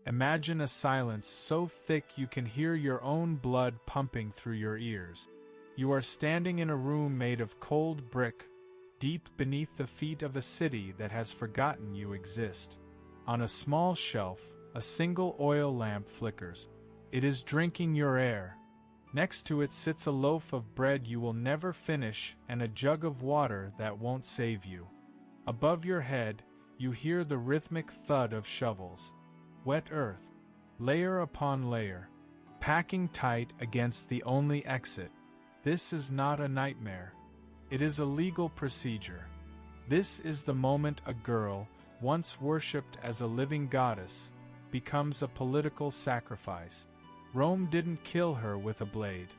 Imagine a silence so thick you can hear your own blood pumping through your ears. You are standing in a room made of cold brick, deep beneath the feet of a city that has forgotten you exist. On a small shelf, a single oil lamp flickers. It is drinking your air. Next to it sits a loaf of bread you will never finish and a jug of water that won't save you. Above your head, you hear the rhythmic thud of shovels. Wet earth, layer upon layer, packing tight against the only exit. This is not a nightmare. It is a legal procedure. This is the moment a girl, once worshipped as a living goddess, becomes a political sacrifice. Rome didn't kill her with a blade.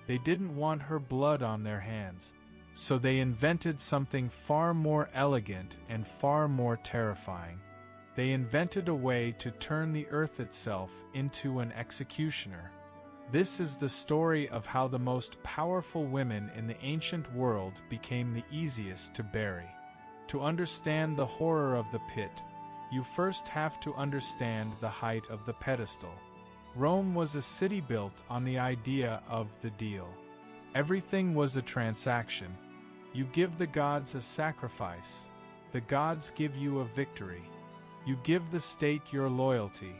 They didn't want her blood on their hands. So they invented something far more elegant and far more terrifying. They invented a way to turn the earth itself into an executioner. This is the story of how the most powerful women in the ancient world became the easiest to bury. To understand the horror of the pit, you first have to understand the height of the pedestal. Rome was a city built on the idea of the deal. Everything was a transaction. You give the gods a sacrifice. The gods give you a victory. You give the state your loyalty.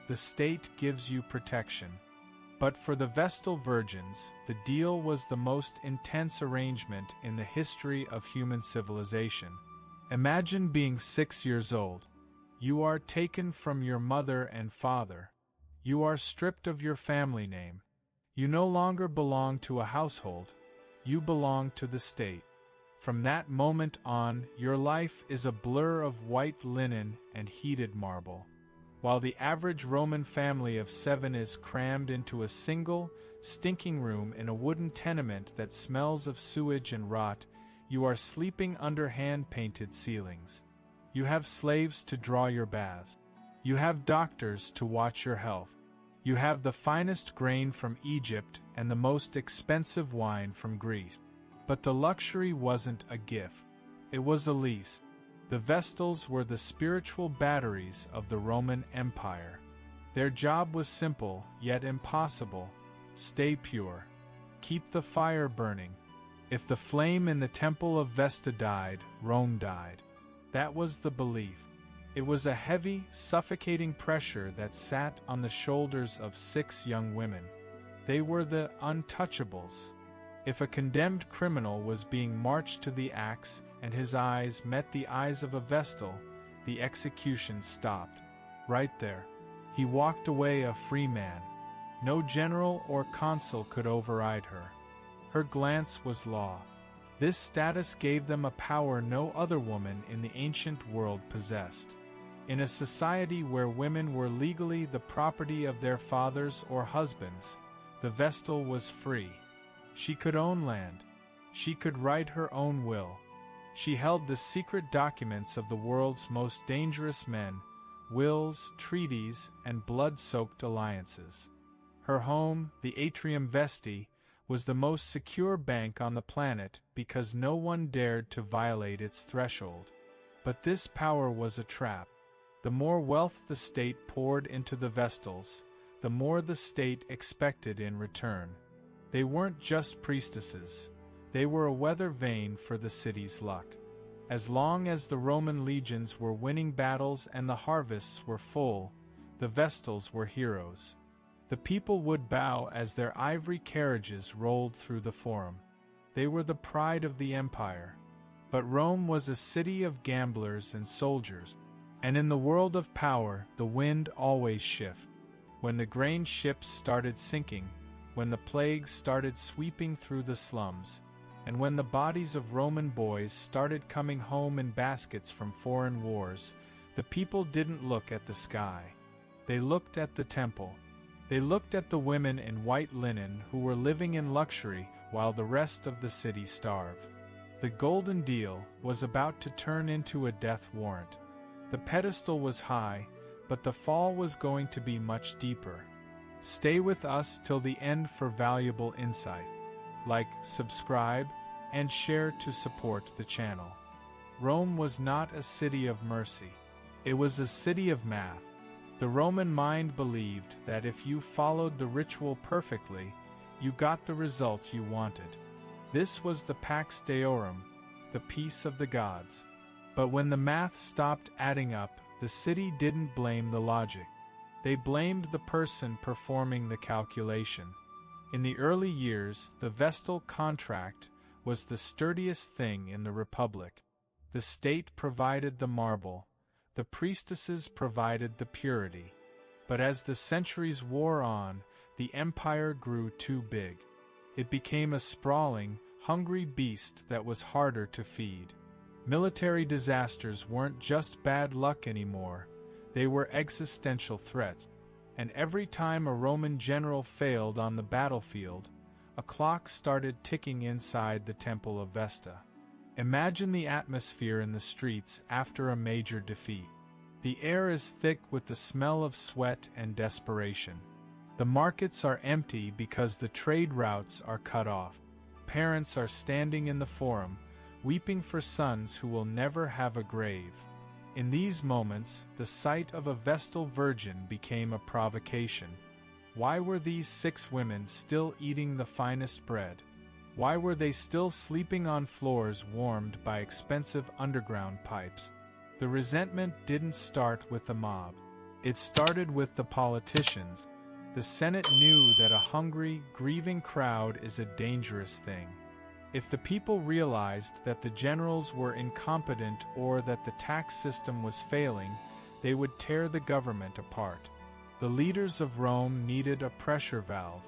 The state gives you protection. But for the Vestal Virgins, the deal was the most intense arrangement in the history of human civilization. Imagine being 6 years old. You are taken from your mother and father. You are stripped of your family name. You no longer belong to a household. You belong to the state. From that moment on, your life is a blur of white linen and heated marble. While the average Roman family of 7 is crammed into a single, stinking room in a wooden tenement that smells of sewage and rot, you are sleeping under hand-painted ceilings. You have slaves to draw your baths. You have doctors to watch your health. You have the finest grain from Egypt and the most expensive wine from Greece. But the luxury wasn't a gift. It was a lease. The Vestals were the spiritual batteries of the Roman Empire. Their job was simple, yet impossible. Stay pure. Keep the fire burning. If the flame in the temple of Vesta died, Rome died. That was the belief. It was a heavy, suffocating pressure that sat on the shoulders of 6 young women. They were the Untouchables. If a condemned criminal was being marched to the axe and his eyes met the eyes of a Vestal, the execution stopped. Right there. He walked away a free man. No general or consul could override her. Her glance was law. This status gave them a power no other woman in the ancient world possessed. In a society where women were legally the property of their fathers or husbands, the Vestal was free. She could own land. She could write her own will. She held the secret documents of the world's most dangerous men, wills, treaties, and blood-soaked alliances. Her home, the Atrium Vesti, was the most secure bank on the planet because no one dared to violate its threshold. But this power was a trap. The more wealth the state poured into the Vestals, the more the state expected in return. They weren't just priestesses. They were a weather vane for the city's luck. As long as the Roman legions were winning battles and the harvests were full, the Vestals were heroes. The people would bow as their ivory carriages rolled through the forum. They were the pride of the empire. But Rome was a city of gamblers and soldiers. And in the world of power, the wind always shifted. When the grain ships started sinking, when the plagues started sweeping through the slums, and when the bodies of Roman boys started coming home in baskets from foreign wars, the people didn't look at the sky. They looked at the temple. They looked at the women in white linen who were living in luxury while the rest of the city starved. The golden deal was about to turn into a death warrant. The pedestal was high, but the fall was going to be much deeper. Stay with us till the end for valuable insight. Like, subscribe, and share to support the channel. Rome was not a city of mercy. It was a city of math. The Roman mind believed that if you followed the ritual perfectly, you got the result you wanted. This was the Pax Deorum, the peace of the gods. But when the math stopped adding up, the city didn't blame the logic. They blamed the person performing the calculation. In the early years, the Vestal contract was the sturdiest thing in the Republic. The state provided the marble, the priestesses provided the purity. But as the centuries wore on, the empire grew too big. It became a sprawling, hungry beast that was harder to feed. Military disasters weren't just bad luck anymore, they were existential threats. And every time a Roman general failed on the battlefield, a clock started ticking inside the Temple of Vesta. Imagine the atmosphere in the streets after a major defeat. The air is thick with the smell of sweat and desperation. The markets are empty because the trade routes are cut off. Parents are standing in the forum, weeping for sons who will never have a grave. In these moments, the sight of a Vestal Virgin became a provocation. Why were these 6 women still eating the finest bread? Why were they still sleeping on floors warmed by expensive underground pipes? The resentment didn't start with the mob. It started with the politicians. The Senate knew that a hungry, grieving crowd is a dangerous thing. If the people realized that the generals were incompetent or that the tax system was failing, they would tear the government apart. The leaders of Rome needed a pressure valve.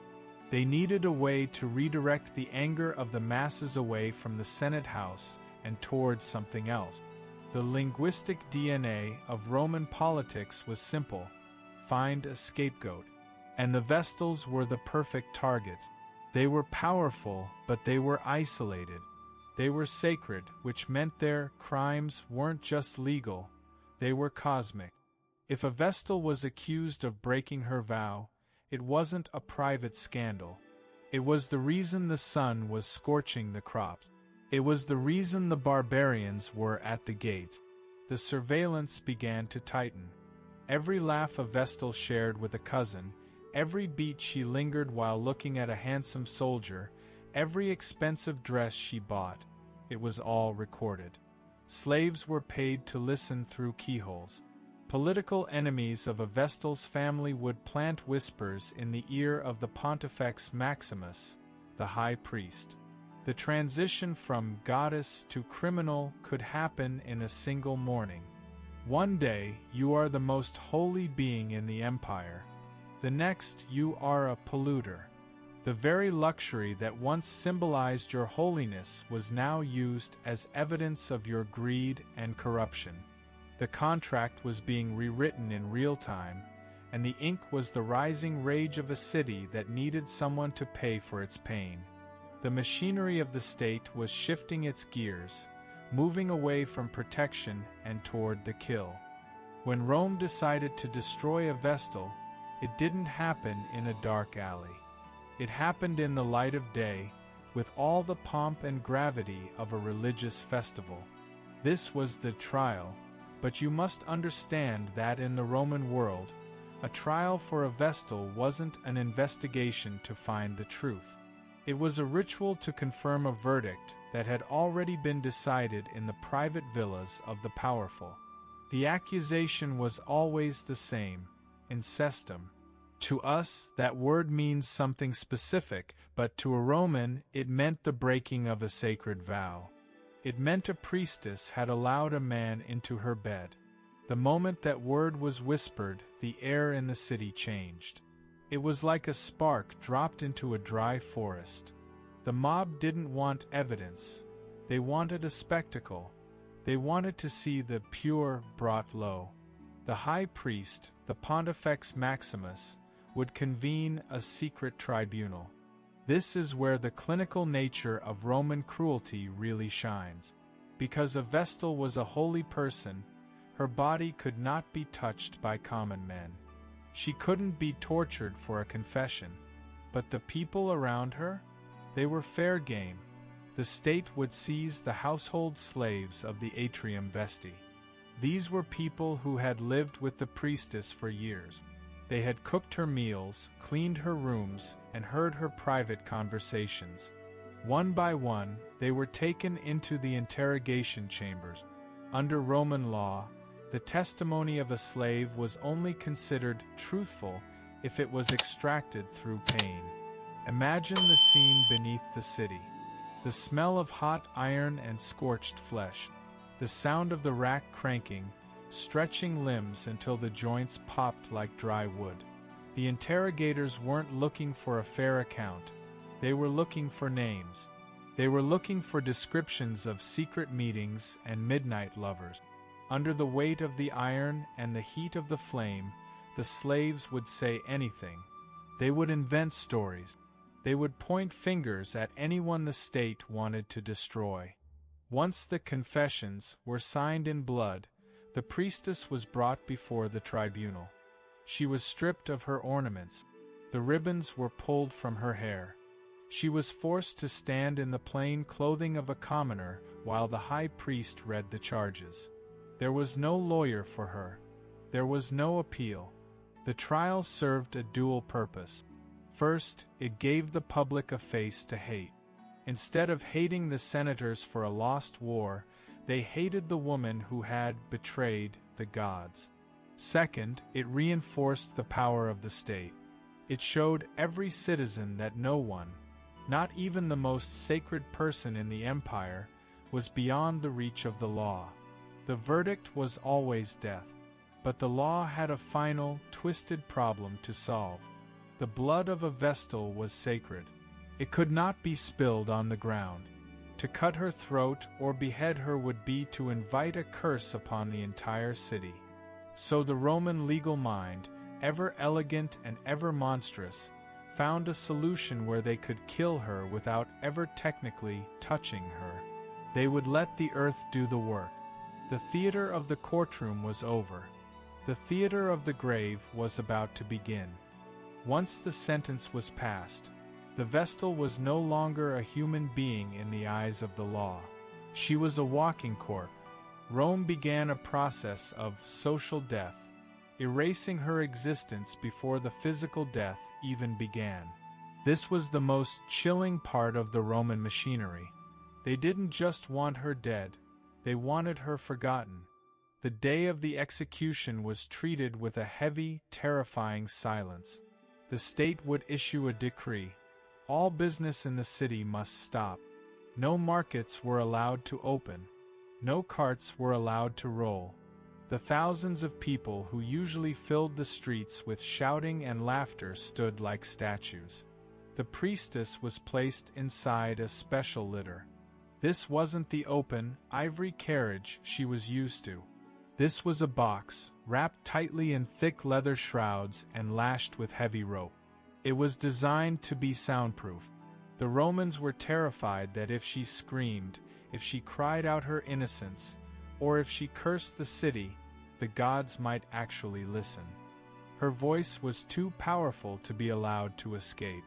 They needed a way to redirect the anger of the masses away from the Senate House and towards something else. The linguistic DNA of Roman politics was simple: find a scapegoat. And the Vestals were the perfect target. They were powerful, but they were isolated. They were sacred, which meant their crimes weren't just legal, they were cosmic. If a Vestal was accused of breaking her vow, it wasn't a private scandal. It was the reason the sun was scorching the crops. It was the reason the barbarians were at the gate. The surveillance began to tighten. Every laugh a Vestal shared with a cousin, every beat she lingered while looking at a handsome soldier, every expensive dress she bought, it was all recorded. Slaves were paid to listen through keyholes. Political enemies of a Vestal's family would plant whispers in the ear of the Pontifex Maximus, the high priest. The transition from goddess to criminal could happen in a single morning. One day, you are the most holy being in the empire. The next, you are a polluter. The very luxury that once symbolized your holiness was now used as evidence of your greed and corruption. The contract was being rewritten in real time, and the ink was the rising rage of a city that needed someone to pay for its pain. The machinery of the state was shifting its gears, moving away from protection and toward the kill. When Rome decided to destroy a Vestal, it didn't happen in a dark alley. It happened in the light of day, with all the pomp and gravity of a religious festival. This was the trial, but you must understand that in the Roman world, a trial for a Vestal wasn't an investigation to find the truth. It was a ritual to confirm a verdict that had already been decided in the private villas of the powerful. The accusation was always the same: incestum. To us, that word means something specific, but to a Roman, it meant the breaking of a sacred vow. It meant a priestess had allowed a man into her bed. The moment that word was whispered, the air in the city changed. It was like a spark dropped into a dry forest. The mob didn't want evidence. They wanted a spectacle. They wanted to see the pure brought low. The high priest, the Pontifex Maximus, would convene a secret tribunal. This is where the clinical nature of Roman cruelty really shines. Because a Vestal was a holy person, her body could not be touched by common men. She couldn't be tortured for a confession. But the people around her? They were fair game. The state would seize the household slaves of the Atrium Vesti. These were people who had lived with the priestess for years. They had cooked her meals, cleaned her rooms, and heard her private conversations. One by one, they were taken into the interrogation chambers. Under Roman law, the testimony of a slave was only considered truthful if it was extracted through pain. Imagine the scene beneath the city. The smell of hot iron and scorched flesh. The sound of the rack cranking, stretching limbs until the joints popped like dry wood. The interrogators weren't looking for a fair account. They were looking for names. They were looking for descriptions of secret meetings and midnight lovers. Under the weight of the iron and the heat of the flame, the slaves would say anything. They would invent stories. They would point fingers at anyone the state wanted to destroy. Once the confessions were signed in blood, the priestess was brought before the tribunal. She was stripped of her ornaments. The ribbons were pulled from her hair. She was forced to stand in the plain clothing of a commoner while the high priest read the charges. There was no lawyer for her. There was no appeal. The trial served a dual purpose. First, it gave the public a face to hate. Instead of hating the senators for a lost war, they hated the woman who had betrayed the gods. Second, it reinforced the power of the state. It showed every citizen that no one, not even the most sacred person in the empire, was beyond the reach of the law. The verdict was always death. But the law had a final, twisted problem to solve. The blood of a Vestal was sacred. It could not be spilled on the ground. To cut her throat or behead her would be to invite a curse upon the entire city. So the Roman legal mind, ever elegant and ever monstrous, found a solution where they could kill her without ever technically touching her. They would let the earth do the work. The theater of the courtroom was over. The theater of the grave was about to begin. Once the sentence was passed, the Vestal was no longer a human being in the eyes of the law. She was a walking corpse. Rome began a process of social death, erasing her existence before the physical death even began. This was the most chilling part of the Roman machinery. They didn't just want her dead, they wanted her forgotten. The day of the execution was treated with a heavy, terrifying silence. The state would issue a decree. All business in the city must stop. No markets were allowed to open. No carts were allowed to roll. The thousands of people who usually filled the streets with shouting and laughter stood like statues. The priestess was placed inside a special litter. This wasn't the open, ivory carriage she was used to. This was a box, wrapped tightly in thick leather shrouds and lashed with heavy rope. It was designed to be soundproof. The Romans were terrified that if she screamed, if she cried out her innocence, or if she cursed the city, the gods might actually listen. Her voice was too powerful to be allowed to escape.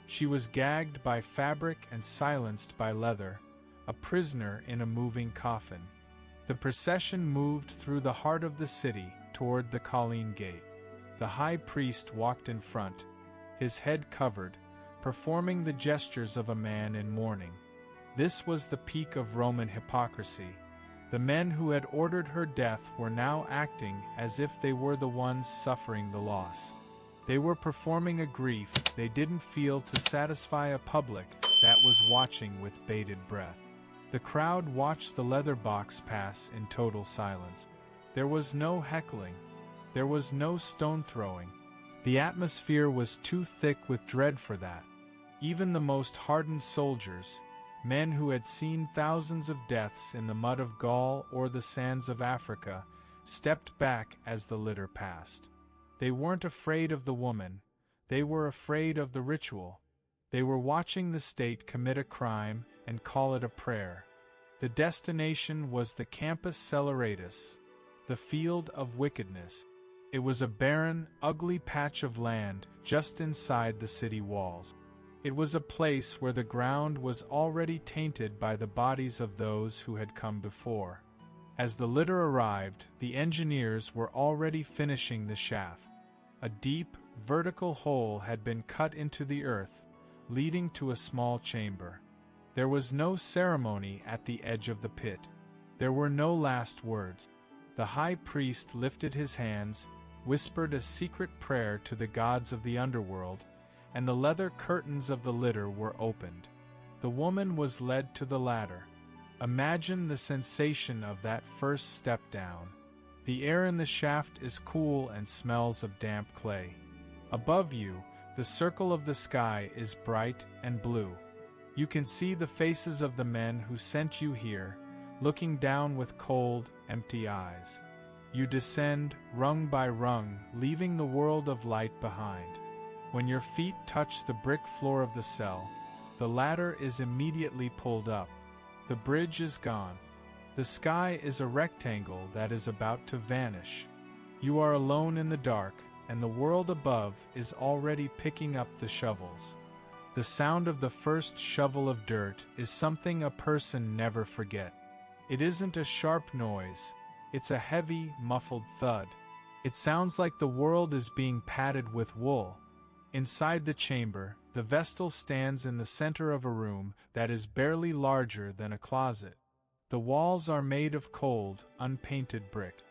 She was gagged by fabric and silenced by leather, a prisoner in a moving coffin. The procession moved through the heart of the city toward the Colline Gate. The high priest walked in front, his head covered, performing the gestures of a man in mourning. This was the peak of Roman hypocrisy. The men who had ordered her death were now acting as if they were the ones suffering the loss. They were performing a grief they didn't feel to satisfy a public that was watching with bated breath. The crowd watched the leather box pass in total silence. There was no heckling. There was no stone throwing. The atmosphere was too thick with dread for that. Even the most hardened soldiers, men who had seen thousands of deaths in the mud of Gaul or the sands of Africa, stepped back as the litter passed. They weren't afraid of the woman. They were afraid of the ritual. They were watching the state commit a crime and call it a prayer. The destination was the Campus Sceleratus, the field of wickedness. It was a barren, ugly patch of land just inside the city walls. It was a place where the ground was already tainted by the bodies of those who had come before. As the litter arrived, the engineers were already finishing the shaft. A deep, vertical hole had been cut into the earth, leading to a small chamber. There was no ceremony at the edge of the pit. There were no last words. The high priest lifted his hands, whispered a secret prayer to the gods of the underworld, and the leather curtains of the litter were opened. The woman was led to the ladder. Imagine the sensation of that first step down. The air in the shaft is cool and smells of damp clay. Above you, the circle of the sky is bright and blue. You can see the faces of the men who sent you here, looking down with cold, empty eyes. You descend, rung by rung, leaving the world of light behind. When your feet touch the brick floor of the cell, the ladder is immediately pulled up. The bridge is gone. The sky is a rectangle that is about to vanish. You are alone in the dark, and the world above is already picking up the shovels. The sound of the first shovel of dirt is something a person never forgets. It isn't a sharp noise, it's a heavy, muffled thud. It sounds like the world is being padded with wool. Inside the chamber, the Vestal stands in the center of a room that is barely larger than a closet. The walls are made of cold, unpainted brick.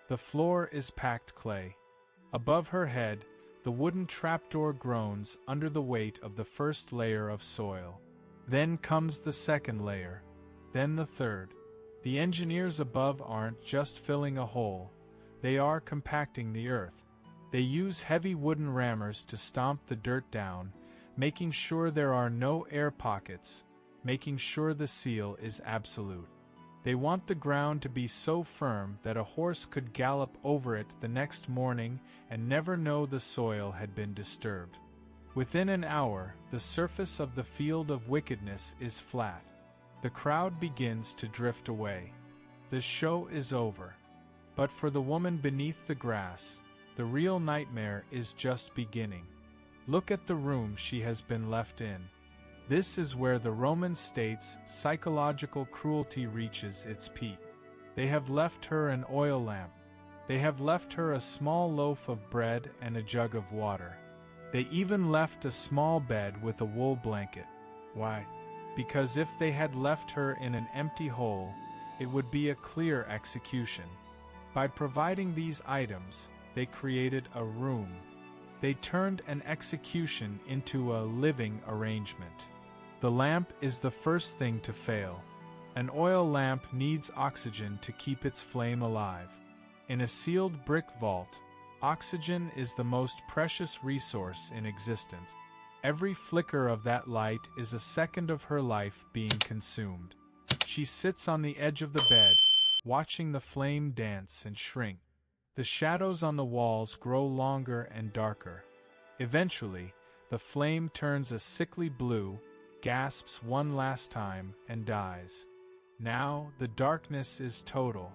The floor is packed clay. Above her head, the wooden trapdoor groans under the weight of the first layer of soil. Then comes the second layer, then the third. The engineers above aren't just filling a hole, they are compacting the earth. They use heavy wooden rammers to stomp the dirt down, making sure there are no air pockets, making sure the seal is absolute. They want the ground to be so firm that a horse could gallop over it the next morning and never know the soil had been disturbed. Within an hour, the surface of the field of wickedness is flat. The crowd begins to drift away. The show is over. But for the woman beneath the grass, the real nightmare is just beginning. Look at the room she has been left in. This is where the Roman state's psychological cruelty reaches its peak. They have left her an oil lamp. They have left her a small loaf of bread and a jug of water. They even left a small bed with a wool blanket. Why? Because if they had left her in an empty hole, it would be a clear execution. By providing these items, they created a room. They turned an execution into a living arrangement. The lamp is the first thing to fail. An oil lamp needs oxygen to keep its flame alive. In a sealed brick vault, oxygen is the most precious resource in existence. Every flicker of that light is a second of her life being consumed. She sits on the edge of the bed, watching the flame dance and shrink. The shadows on the walls grow longer and darker. Eventually, the flame turns a sickly blue, gasps one last time, and dies. Now, the darkness is total.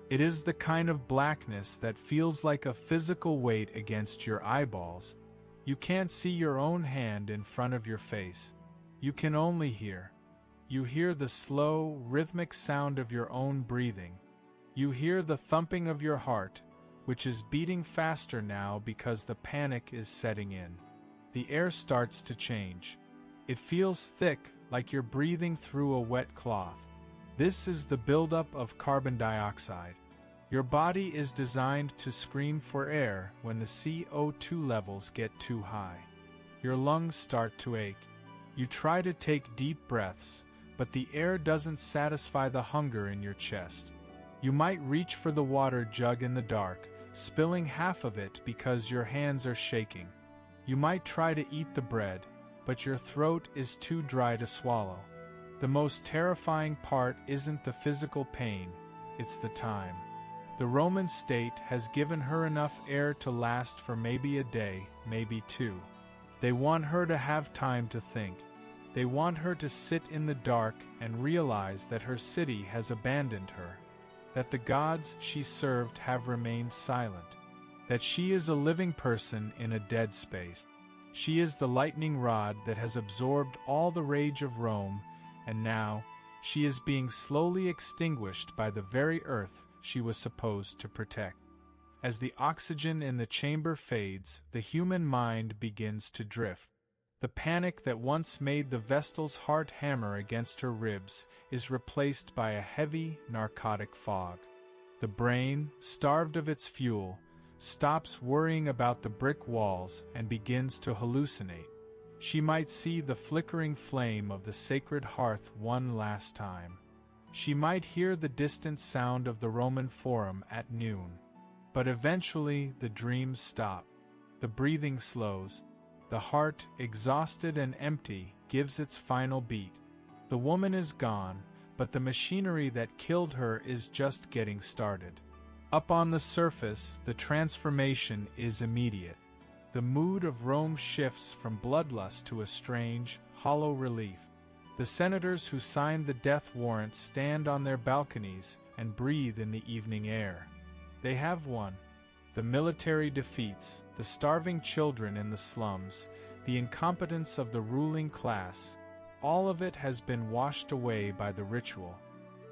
It is the kind of blackness that feels like a physical weight against your eyeballs. You can't see your own hand in front of your face. You can only hear. You hear the slow, rhythmic sound of your own breathing. You hear the thumping of your heart, which is beating faster now because the panic is setting in. The air starts to change. It feels thick, like you're breathing through a wet cloth. This is the buildup of carbon dioxide. Your body is designed to scream for air when the CO2 levels get too high. Your lungs start to ache. You try to take deep breaths, but the air doesn't satisfy the hunger in your chest. You might reach for the water jug in the dark, spilling half of it because your hands are shaking. You might try to eat the bread, but your throat is too dry to swallow. The most terrifying part isn't the physical pain, it's the time. The Roman state has given her enough air to last for maybe a day, maybe two. They want her to have time to think. They want her to sit in the dark and realize that her city has abandoned her, that the gods she served have remained silent, that she is a living person in a dead space. She is the lightning rod that has absorbed all the rage of Rome, and now she is being slowly extinguished by the very earth she was supposed to protect. As the oxygen in the chamber fades, the human mind begins to drift. The panic that once made the Vestal's heart hammer against her ribs is replaced by a heavy, narcotic fog. The brain, starved of its fuel, stops worrying about the brick walls and begins to hallucinate. She might see the flickering flame of the sacred hearth one last time. She might hear the distant sound of the Roman Forum at noon. But eventually the dreams stop. The breathing slows. The heart, exhausted and empty, gives its final beat. The woman is gone, but the machinery that killed her is just getting started. Up on the surface, the transformation is immediate. The mood of Rome shifts from bloodlust to a strange, hollow relief. The senators who signed the death warrant stand on their balconies and breathe in the evening air. They have won. The military defeats, the starving children in the slums, the incompetence of the ruling class, all of it has been washed away by the ritual.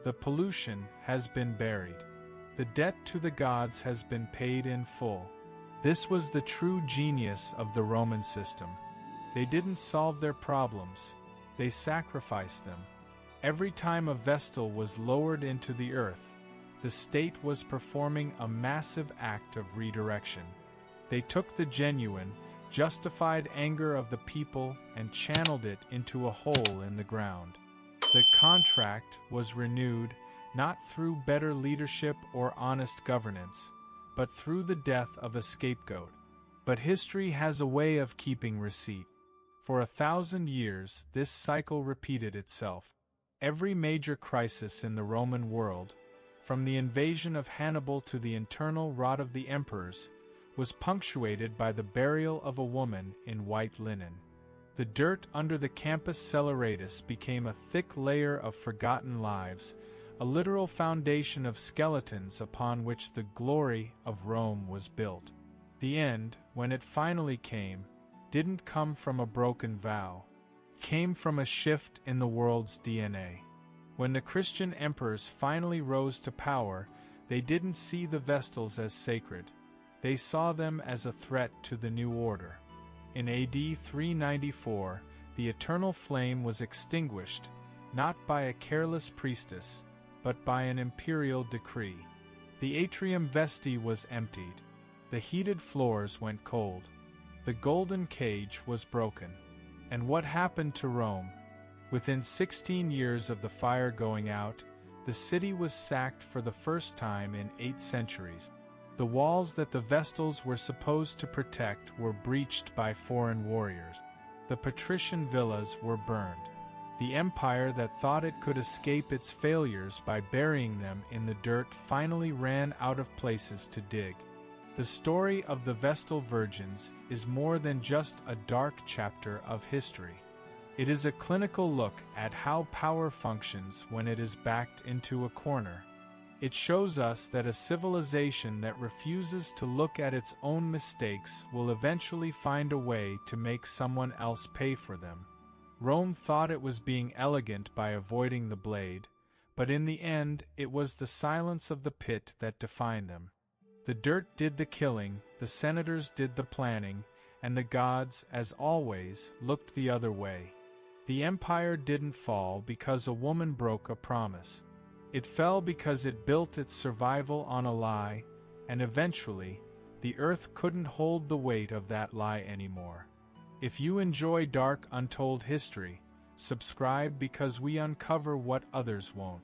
The pollution has been buried. The debt to the gods has been paid in full. This was the true genius of the Roman system. They didn't solve their problems, they sacrificed them. Every time a Vestal was lowered into the earth, the state was performing a massive act of redirection. They took the genuine, justified anger of the people and channeled it into a hole in the ground. The contract was renewed not through better leadership or honest governance, but through the death of a scapegoat. But history has a way of keeping receipt. For 1,000 years, this cycle repeated itself. Every major crisis in the Roman world, from the invasion of Hannibal to the internal rot of the emperors, was punctuated by the burial of a woman in white linen. The dirt under the Campus Sceleratus became a thick layer of forgotten lives, a literal foundation of skeletons upon which the glory of Rome was built. The end, when it finally came, didn't come from a broken vow. It came from a shift in the world's DNA. When the Christian emperors finally rose to power, they didn't see the Vestals as sacred. They saw them as a threat to the new order. In AD 394, the eternal flame was extinguished, not by a careless priestess, but by an imperial decree. The atrium vesti was emptied. The heated floors went cold. The golden cage was broken. And what happened to Rome? Within 16 years of the fire going out, the city was sacked for the first time in 8 centuries. The walls that the Vestals were supposed to protect were breached by foreign warriors. The patrician villas were burned. The empire that thought it could escape its failures by burying them in the dirt finally ran out of places to dig. The story of the Vestal Virgins is more than just a dark chapter of history. It is a clinical look at how power functions when it is backed into a corner. It shows us that a civilization that refuses to look at its own mistakes will eventually find a way to make someone else pay for them. Rome thought it was being elegant by avoiding the blade, but in the end it was the silence of the pit that defined them. The dirt did the killing, the senators did the planning, and the gods, as always, looked the other way. The empire didn't fall because a woman broke a promise. It fell because it built its survival on a lie, and eventually, the earth couldn't hold the weight of that lie anymore. If you enjoy dark, untold history, subscribe because we uncover what others won't.